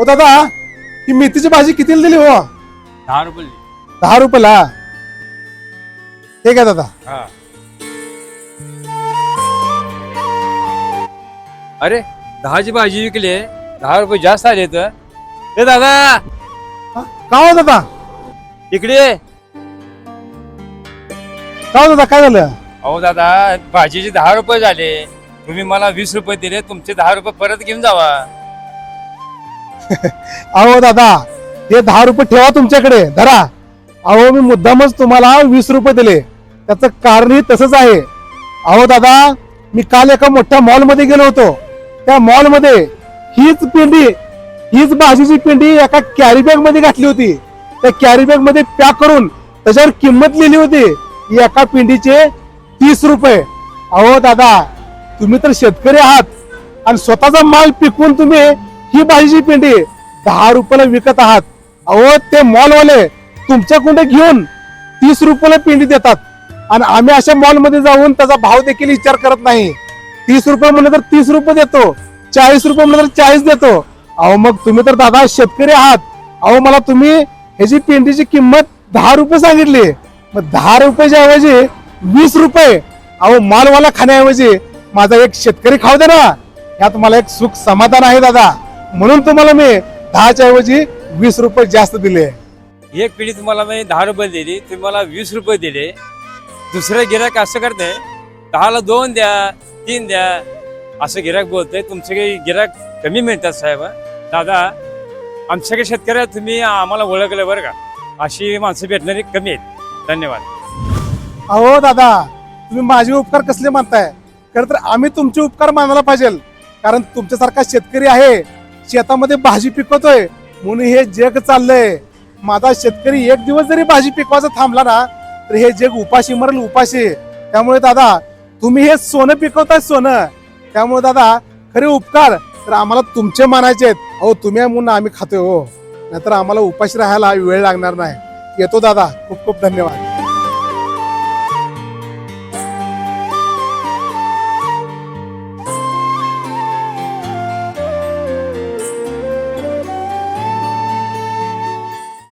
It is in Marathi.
दादा ही मेथीची भाजी कितीला दिली हो? 10 रुपये. 10 रुपयाला. ठीक आहे दादा. हा. अरे 10ची भाजी विकली, 10 रुपये जास्त आले तर. ए दादा हा, का हो दादा? इकडे ये. का हो दादा, काय झालं? अहो दादा भाजीचे 10 रुपये झाले, तुम्ही मला 20 रुपये दिले, तुमचे 10 रुपये परत घेऊन जावा. अहो दादा हे 10 रुपये ठेवा तुमच्याकडे, धरा. अहो मी मुद्दामच तुम्हाला 20 रुपये दिले, त्याचं कारणही तसंच आहे. अहो दादा मी काल एका मोठ्या मॉल मध्ये गेलो होतो. त्या मॉल मध्ये हीच भाजीची पेंडी एका कॅरी बॅग मध्ये घातली होती. त्या कॅरी बॅग मध्ये पॅक करून त्याच्यावर किंमत लिहिली होती एका पेंडीचे 30 रुपये. अहो दादा तुम्ही तर शेतकरी आहात आणि स्वतःचा माल पिकवून तुम्ही ही भाजीची पेंडी 10 रुपयाला विकत आहात. अहो ते मॉलवाले तुमच्याकडे घेऊन 30 रुपयाला पेंडी देतात आणि आम्ही अशा मॉल मध्ये जाऊन त्याचा भाव देखील विचार करत नाही. 30 रुपये म्हणलं तर 30 रुपये देतो, 40 रुपये म्हणलं तर 40 देतो. अहो मग तुम्ही तर दादा शेतकरी आहात. अहो मला तुम्ही ह्याची पेंडीची किंमत 10 रुपये सांगितली, मग 10 रुपयाच्या ऐवजी 20 रुपये. अहो मालवाला खाण्याऐवजी माझा एक शेतकरी खाऊ दे ना, यात मला एक सुख समाधान आहे दादा. म्हणून तुम्हाला मी 10च्या ऐवजी 20 रुपये जास्त दिले. एक पिढी तुम्हाला मी 10 रुपये दिली, तुम्ही मला 20 रुपये दिले. दुसरं गिराक असं करते, 10ला 2 द्या, 3 द्या, असं गिराक बोलतंय. तुमचे काही गिराक कमी मिळतात साहेब. दादा आमच्याकडे शेतकऱ्या तुम्ही आम्हाला ओळखलं बरं का, अशी माणसं भेटणारी कमी आहेत. धन्यवाद. अहो दादा तुम्ही माझे उपकार कसले मानताय? खरं तर आम्ही तुमचे उपकार मानायला पाहिजे, कारण तुमच्यासारखा शेतकरी आहे, शेतामध्ये भाजी पिकवतोय म्हणून हे जग चाललंय. माझा शेतकरी एक दिवस जरी भाजी पिकवायचा थांबला ना तर हे जग उपाशी मरेल, उपाशी. त्यामुळे दादा तुम्ही हे सोनं पिकवताय, सोनं. त्यामुळे दादा खरे उपकार तर आम्हाला तुमचे मानायचे आहेत. अहो तुम्ही म्हणून आम्ही खातोय हो, नाहीतर आम्हाला उपाशी राहायला वेळ लागणार नाही. येतो दादा, खूप खूप धन्यवाद.